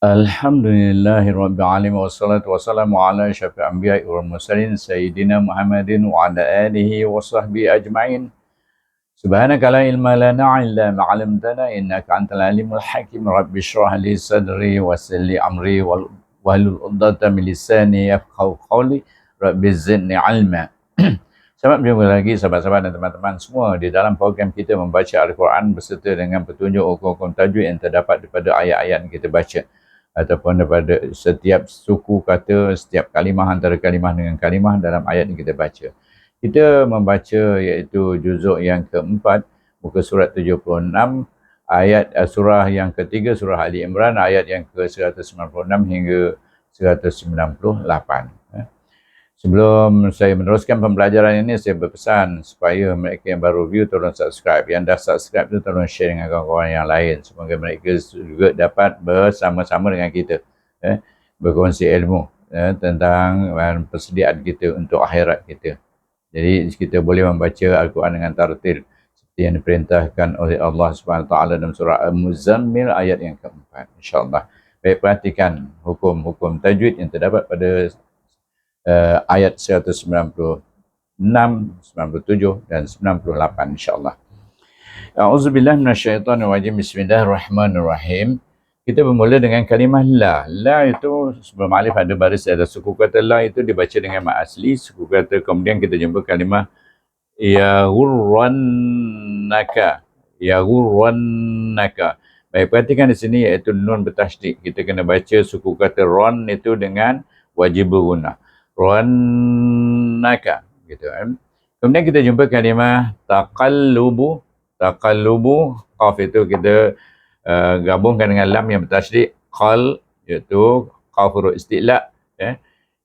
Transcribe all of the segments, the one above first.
Alhamdulillahirrabbilalamin wassalatu wassalamu ala asyrafil anbiya'i wal mursalin sayyidina Muhammadin wa ala alihi wa sahbihi ajma'in. Subhanaka la ilma lana illa ma 'allamtana innaka antal alimul hakim. Rabbi shrah li sadri wa yassir li amri wahlul 'uqdatam min lisani yafqahu qawli. Rabbi zidni 'ilma. Selamat berjumpa lagi sahabat-sahabat dan teman-teman semua di dalam program kita membaca Al-Quran beserta dengan petunjuk hukum-hukum tajwid yang terdapat daripada ayat-ayat yang kita baca ataupun daripada setiap suku kata, setiap kalimah antara kalimah dengan kalimah dalam ayat yang kita baca. Kita membaca iaitu juzuk yang keempat, muka surat 76, ayat surah yang ketiga, surah Ali Imran, ayat yang ke-196 hingga 198. Sebelum saya meneruskan pembelajaran ini, saya berpesan supaya mereka yang baru view tolong subscribe. Yang dah subscribe tu tolong share dengan kawan-kawan yang lain. Semoga mereka juga dapat bersama-sama dengan kita berkongsi ilmu tentang persediaan kita untuk akhirat kita. Jadi kita boleh membaca Al-Quran dengan tartil seperti yang diperintahkan oleh Allah SWT dalam surah Al-Muzammil ayat yang keempat. InsyaAllah. Baik, perhatikan hukum-hukum tajwid yang terdapat pada ayat 196, 97 dan 98 insyaAllah. A'udzubillah minasyaitanirrajim. Bismillahirrahmanirrahim. Kita bermula dengan kalimah la. La itu sebelum alif ada baris, ada suku kata la itu dibaca dengan mat asli. Suku kata kemudian kita jumpa kalimah yaghurrannaka. Yaghurrannaka. Baik, perhatikan di sini iaitu nun bertasydid. Kita kena baca suku kata ron itu dengan wajib bergunah. Rannaka gitu kan. Kemudian kita jumpa kalimah taqallubu. Taqallubu, qaf itu kita gabungkan dengan lam yang bertasydid, qal iaitu qaf huruf isti'la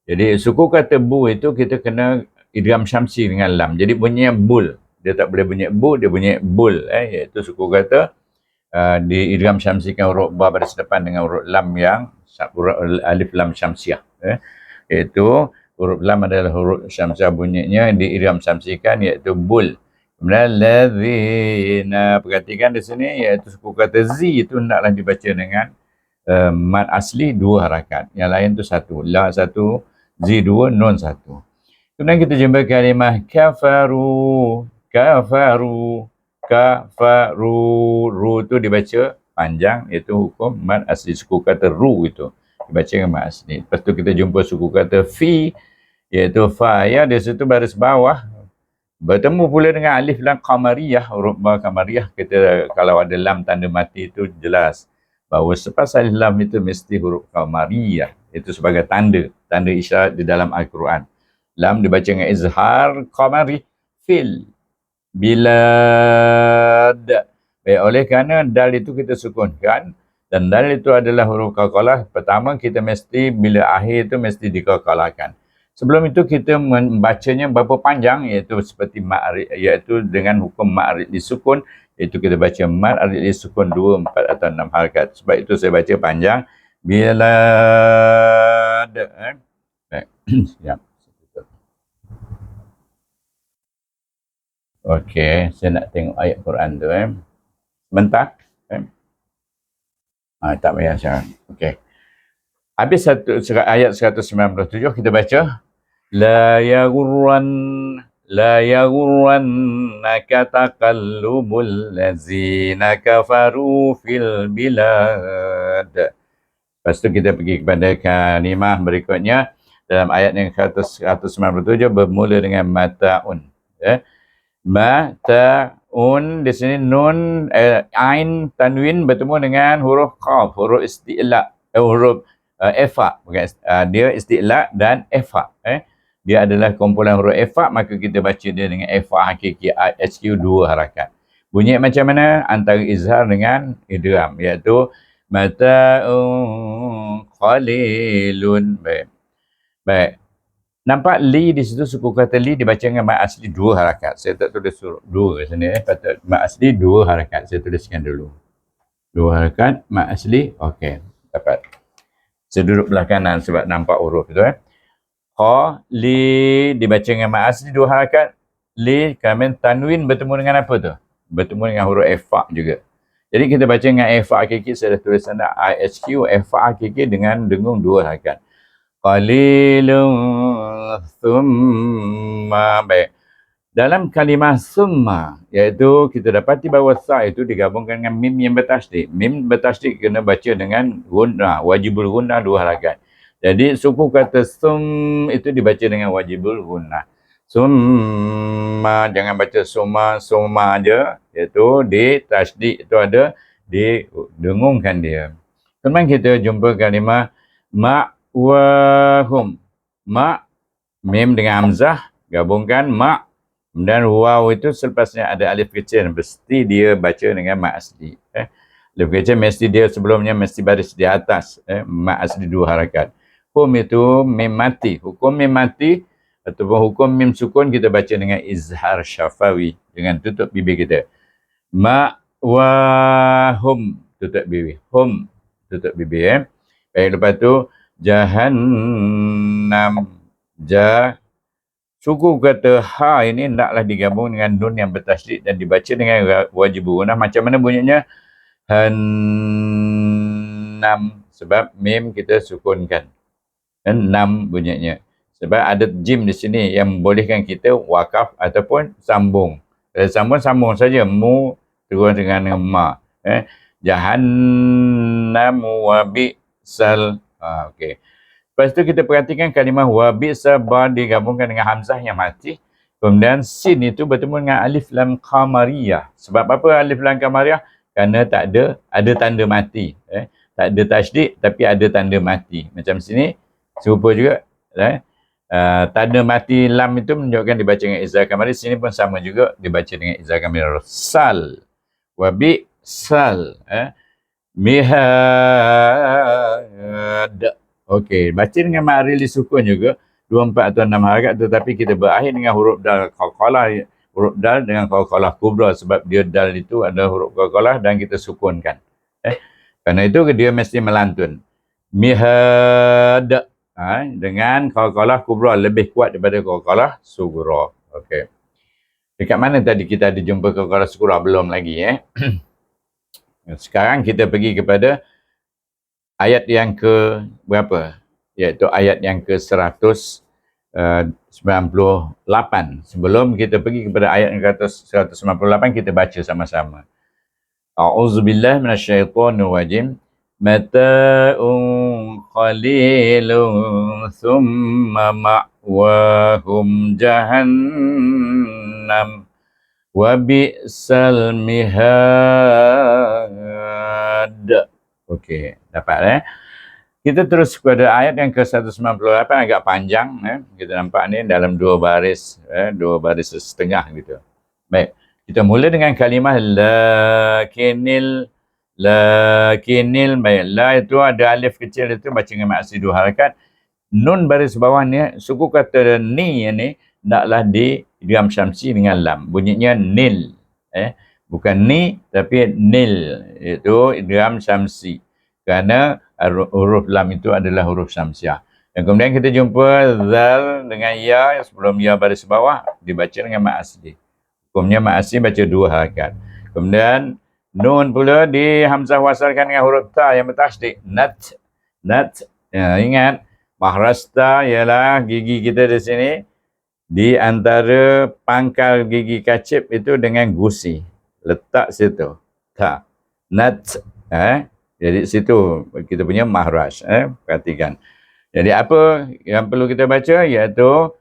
Jadi suku kata bu itu kita kena idgham syamsi dengan lam. Jadi bunyinya bul. Dia tak boleh bunyi bu, dia bunyi bul iaitu suku kata di idgham syamsikan huruf ba pada depan dengan huruf lam yang alif lam syamsiah iaitu huruf lam adalah huruf syamsiah bunyinya di idgham syamsikan iaitu bul. Kemudian ladzina, perhatikan di sini iaitu suku kata zi itu hendaklah dibaca dengan mad asli dua harakat. Yang lain tu satu, la satu, zi dua, nun satu. Kemudian kita jumpa kalimah kafaru. Kafaru, kafaru, ru tu dibaca panjang iaitu hukum mad asli suku kata ru itu dibaca dengan mat asli. Lepas tu kita jumpa suku kata fi iaitu fa ya, di situ baris bawah bertemu pula dengan alif lam qamariyah, huruf ba qamariyah. Kita kalau ada lam tanda mati itu jelas bahawa selepas alif lam itu mesti huruf qamariyah, itu sebagai tanda isyarat di dalam Al-Quran. Lam dibaca dengan izhar qamari fil bilad. Baik, oleh kerana dal itu kita sukunkan dan dal itu adalah huruf qalqalah, pertama kita mesti bila akhir itu mesti diqalqalahkan. Sebelum itu kita membacanya berapa panjang iaitu seperti ma'arid, iaitu dengan hukum ma'arid disukun, iaitu kita baca ma'arid disukun 2, 4 atau 6 harakat. Sebab itu saya baca panjang bilad. Baik. Siap. Okey, saya nak tengok ayat Quran tu sebentar. Tak payah sekarang. Okey. Habis ayat 197 kita baca la yaghurrannaka taqallubul ladzina kafaru fil bilad. Lepas tu kita pergi kepada kalimah berikutnya dalam ayat yang 197 bermula dengan mata'un. Mata'un, di sini nun ain tanwin bertemu dengan huruf qaf, huruf isti'la, huruf efa, dia isti'la dan efa. Dia adalah kumpulan huruf efa, maka kita baca dia dengan efa hakiki HQ 2 harakat. Bunyi macam mana? Antara izhar dengan idgham, iaitu mata'un qalilun. Baik. Nampak li di situ, suku kata li dibaca dengan mat asli 2 harakat. Saya tak tulis huruf 2 kat sini. Patut mat asli 2 harakat. Saya tuliskan dulu. 2 harakat mat asli. Okey, dapat. Saya duduk belah kanan sebab nampak huruf tu. Qa, li dibaca dengan mat asli 2 harakat. Li, kemudian tanwin bertemu dengan apa tu? Bertemu dengan huruf efa juga. Jadi kita baca dengan ifa hakiki, saya dah tulis sana IHQ, ifa hakiki dengan dengung 2 harakat. Qalilun thumma. Baik. Dalam kalimah summa, iaitu kita dapati bahawa sa itu digabungkan dengan mim yang bertasydid. Mim bertasydid kena baca dengan gunnah, wajibul gunnah 2 harakat. Jadi suku kata sum itu dibaca dengan wajibul gunnah. Summa, jangan baca summa aja, iaitu di tasydid itu ada didengungkan dia. Kemudian kita jumpa kalimah ma'wahum. Ma, mim dengan hamzah, gabungkan ma. Dan waw itu selepasnya ada alif kecil, mesti dia baca dengan mak asli. Alif kecil mesti dia sebelumnya mesti baris di atas. Mak asli 2 harakat. Hukum itu mim mati. Hukum mim mati ataupun hukum mim sukun kita baca dengan izhar syafawi. Dengan tutup bibir kita. Ma wa hum. Tutup bibir. Hum. Tutup bibir. Baik, lepas tu jahannam. Suku kata ha ini hendaklah digabung dengan nun yang bertasydid dan dibaca dengan wajib gunnah. Macam mana bunyinya? Hannam. Sebab mim kita sukunkan. Nam bunyinya. Sebab ada jim di sini yang membolehkan kita wakaf ataupun sambung. Sambung saja. Mu terus dengan ma. Jahannam wa bi'sal. Okey. Lepas tu kita perhatikan kalimah wabisa ba digabungkan dengan hamzah yang mati. Kemudian sin itu bertemu dengan alif lam qamariyah. Sebab apa alif lam qamariyah? Kerana tak ada tanda mati. Tak ada tasydid tapi ada tanda mati. Macam sini serupa juga. Tanda mati lam itu menunjukkan dibaca dengan izhar qamari. Sini pun sama juga dibaca dengan izhar qamari. Sal. Wabisal. Mihad. Okey, baca dengan ma'ril disukun juga 2, 4 atau 6 harakat, tetapi kita berakhir dengan huruf dal qalqalah, huruf dal dengan qalqalah kubra sebab dia dal itu ada huruf qalqalah dan kita sukunkan. Kerana itu dia mesti melantun. Mihad dengan qalqalah kubra lebih kuat daripada qalqalah sughra. Okey. Dekat mana tadi kita ada jumpa qalqalah sughra? Belum lagi Sekarang kita pergi kepada ayat yang ke berapa? Iaitu ayat yang ke 198. Sebelum kita pergi kepada ayat yang ke 198, kita baca sama-sama. A'udzubillahi minasyaitonir rajim. Mata'un qalilun thumma ma'wahum jahannam wa bi'sal mihad. Okey, dapat Kita terus kepada ayat yang ke-198, agak panjang Kita nampak ni dalam 2 baris, 2 baris setengah gitu. Baik, kita mula dengan kalimah lakinil. Baik, la itu ada alif kecil itu baca dengan mak asli 2 harakat. Nun baris bawah ni, suku kata ni naklah di idgham syamsi dengan lam. Bunyinya nil. Bukan ni tapi nil, itu idgham syamsi. Kerana huruf lam itu adalah huruf syamsiah. Dan kemudian kita jumpa zal dengan ya, sebelum ya baris bawah dibaca dengan mak asli. Hukumnya mak asli baca 2 harakat. Kemudian nun pula di hamzah wasalkan dengan huruf ta yang bertasydid. Nat. Ingat mahrasta ialah gigi kita di sini di antara pangkal gigi kacip itu dengan gusi. Letak situ. Ta. Nat. Jadi situ kita punya mahraj. Perhatikan. Jadi apa yang perlu kita baca? Iaitu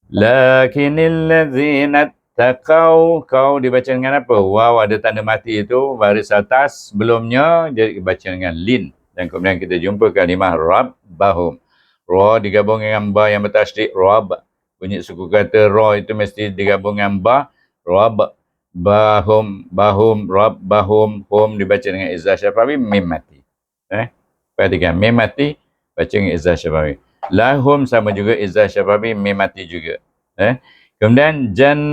lakinil ladzina taqaw. Kau dibaca dengan apa? Waw ada tanda mati itu baris atas sebelumnya, jadi dibaca dengan lin. Dan kemudian kita jumpa kalimah rabbahum. Ra digabung dengan ba yang bertasydid, rabb. Bunyi suku kata ra itu mesti digabung dengan ba, rabb. Bahum, rabbahum, hum dibaca dengan izhar syafawi, mim mati. Perhatikan, mim mati baca dengan izhar syafawi. Lahum sama juga izhar syafawi, mim mati juga. Kemudian jannatum,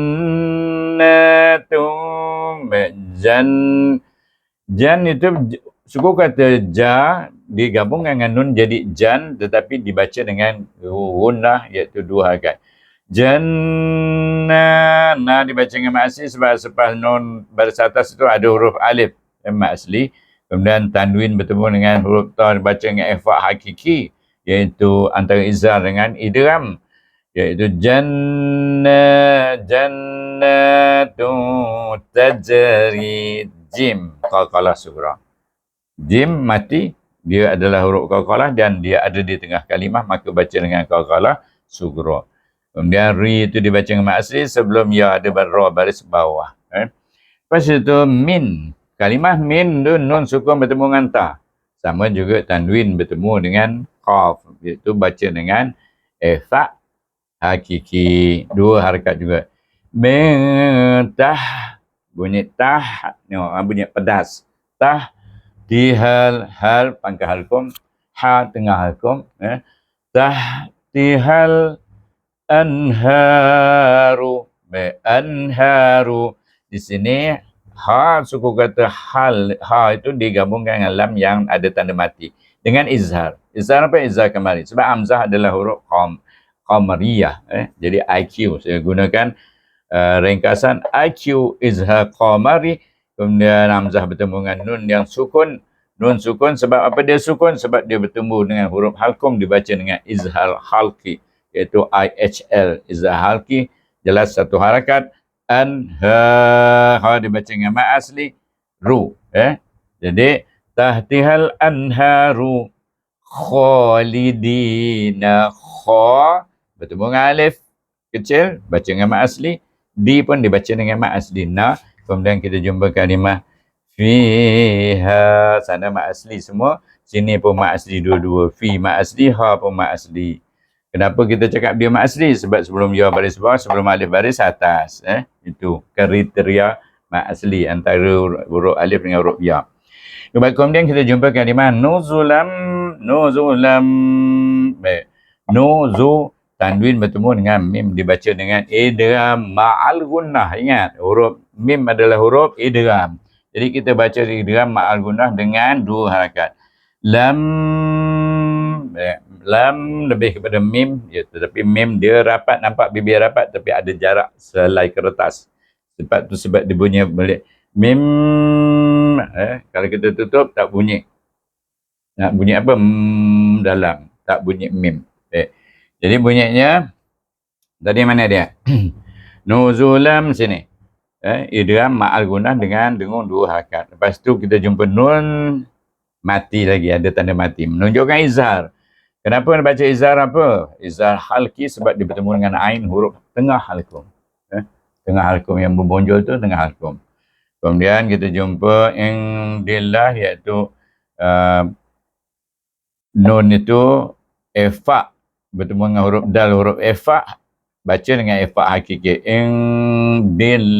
jan itu suku kata ja digabungkan dengan nun jadi jan, tetapi dibaca dengan gunnah iaitu 2 harakat. Jannah, dibaca dengan masih sebab nun baris atas itu ada huruf alif. mat asli. Kemudian tanwin bertemu dengan huruf ta dibaca dengan ikhfa hakiki, iaitu antara izhar dengan idgham, iaitu jannatu tajri, jim qalqalah sughra. Jim mati, dia adalah huruf qalqalah dan dia ada di tengah kalimah, maka baca dengan qalqalah sughra. Kemudian ri itu dibaca dengan mat asli sebelum ya ada ra baris bawah. Lepas itu min. Kalimah min tu nun sukun bertemu dengan ta. Sama juga tanwin bertemu dengan qaf. Iaitu baca dengan ikhfa hakiki. Dua harakat juga. Mentah. Bunyi tah. Bunyi pedas. Tah. Tihal. Hal pangkal halkum. Ha tengah halkum. Tah. Tihal. Anharu. Anharu. Di sini ha suku kata hal, ha itu digabungkan dengan lam yang ada tanda mati dengan izhar. Izhar apa? Izhar kamari. Sebab hamzah adalah huruf qamariyah. Jadi IQ. Saya gunakan ringkasan IQ izhar qamari. Kemudian hamzah bertemu dengan nun yang sukun. Nun sukun sebab apa dia sukun? Sebab dia bertemu dengan huruf halkum, dibaca dengan izhar halqi, iaitu IHL. Izhar halqi jelas satu harakat. Ha dibaca dengan mat asli ru. Jadi tahtihal anharu khalidina, kha bertemu dengan alif kecil baca dengan mat asli, di pun dibaca dengan mat asli na. Kemudian kita jumpa kalimah fiha, sana mat asli semua, sini pun mat asli dua-dua, fi mat asli, ha pun mat asli. Kenapa kita cakap dia mat asli? Sebab sebelum ya baris bawah, sebelum alif baris atas. Itu kriteria mat asli antara huruf alif dengan huruf ya. Kemudian kita jumpa kalimah nuzulam. Baik. Nuzu, tanwin bertemu dengan mim, dibaca dengan idgham ma'al gunnah. Ingat, huruf mim adalah huruf idgham. Jadi kita baca idgham ma'al gunnah dengan dua harakat. Lam, lam lebih kepada mim, ya, tetapi mim dia rapat, nampak bibir rapat tapi ada jarak selai kertas. Sebab tu sebab dia bunyi balik mim. Kalau kita tutup tak bunyi. Nak bunyi apa? Dalam, tak bunyi mim. Jadi bunyinya tadi mana dia? Nuzulam sini. Idgham ma'al gunnah dengan dengung dua harakat. Lepas tu kita jumpa nun mati lagi, ada tanda mati, menunjukkan izhar. Kenapa nak baca izhar apa? Izhar halki sebab dia bertemu dengan ain, huruf tengah halkum. Tengah halkum yang membonjol tu tengah halkum. Kemudian kita jumpa indillah, iaitu nun itu ikhfa bertemu dengan huruf dal, huruf ikhfa baca dengan ikhfa hakiki. Indillahi,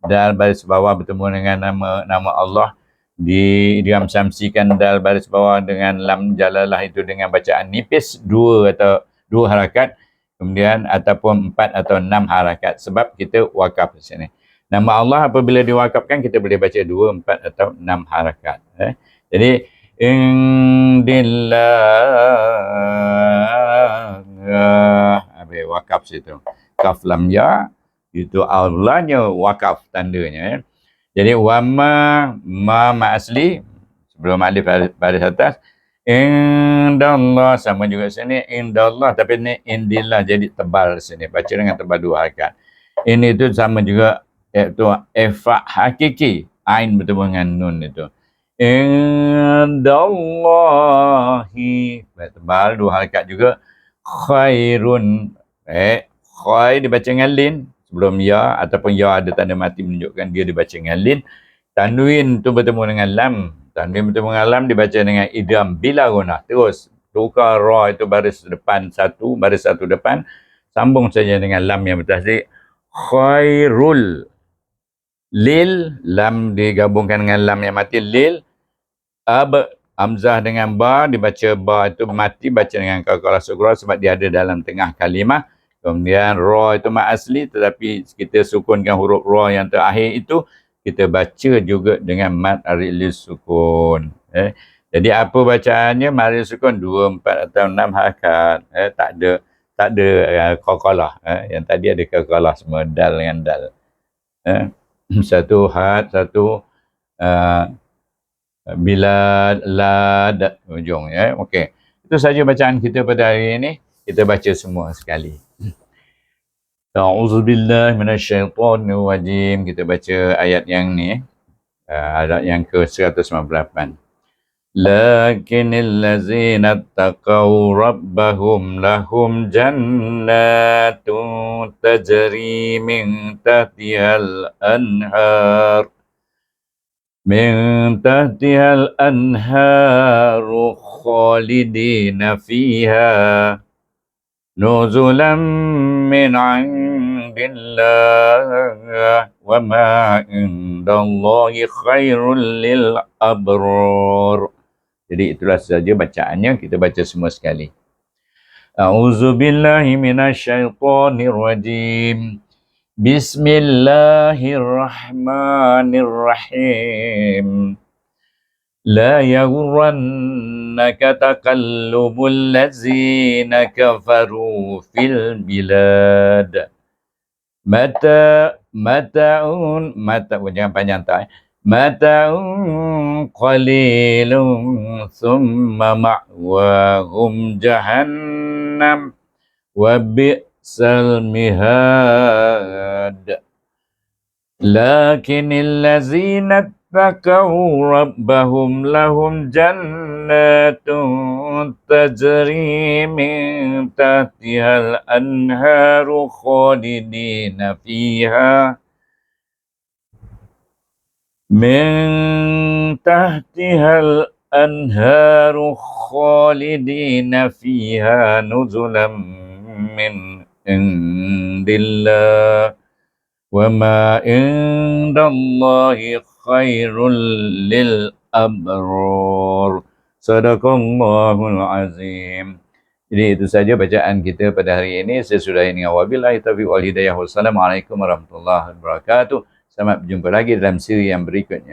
dal baris bawah bertemu dengan nama Allah, diidgham samsikan dal baris bawah dengan lam jalalah itu dengan bacaan nipis dua atau dua harakat, kemudian ataupun 4 atau 6 harakat sebab kita wakaf di sini. Nama Allah apabila diwakafkan kita boleh baca 2, 4 atau 6 harakat. Jadi indillah, wakaf situ. Kaf lam ya itu Allahnya wakaf tandanya. Jadi wama ma asli sebelum alif baris atas. Indallah sama juga sini indallah, tapi ni indillah jadi tebal sini. Baca dengan tebal dua harakat. Ini itu sama juga, iaitu ikhfa hakiki, ain bertemu dengan nun itu. Indallahi tebal dua harakat juga. Khairun, khai dibaca dengan lin sebelum ya, ataupun ya ada tanda mati menunjukkan dia dibaca dengan lin. Tanwin tu bertemu dengan lam, tanwin bertemu dengan lam dibaca dengan idgham bila gunnah. Terus tukar ra itu baris depan satu, baris satu depan, sambung saja dengan lam yang bertasydid. Khairul, lil, lam digabungkan dengan lam yang mati, lil. Hamzah dengan ba, dibaca ba itu mati, baca dengan qalqalah sughra sebab dia ada dalam tengah kalimah. Kemudian ra itu mat asli, tetapi kita sukunkan huruf ra yang terakhir itu, kita baca juga dengan mat aril sukun. Jadi apa bacaannya? Mat aril sukun 2, 4 atau 6 harakat. Tak ada qalqalah. Yang tadi ada qalqalah semua, dal dengan dal. Satu had, satu Bilad, lad, ujung ya. Okey. Itu saja bacaan kita pada hari ini. Kita baca semua sekali. A'udzubillahi minasyaitonirrajim. Kita baca ayat yang ni, ayat yang ke-198. Lakinnal ladzina taqaw rabbahum lahum jannatun tajri min tahtihal anhar من تحتها الأنهار خالدين فيها نزلا من عند الله وما عند الله خير للأبرار. Jadi itulah saja bacaannya. Kita baca semua sekali. A'udzubillahi minasyaitonirrajim. Bismillahirrahmanirrahim. La yaghurrannaka taqallubul ladzina kafaru fil bilad. Mata'un jangan panjang tak. Mata'un qalilun thumma ma'wahum jahannam wa المهاد لكن الذين اتقوا ربهم لهم جنات تجري من تحتها الأنهار خالدين فيها من تحتها الأنهار خالدين فيها نزلا من عند الله وما عند الله خير للأبرار. Sadaqallahul azim. Jadi itu saja bacaan kita pada hari ini. Saya sudahi dengan wabillahi taufiq wal hidayah. Wassalamualaikum warahmatullahi wabarakatuh. Selamat berjumpa lagi dalam siri yang berikutnya.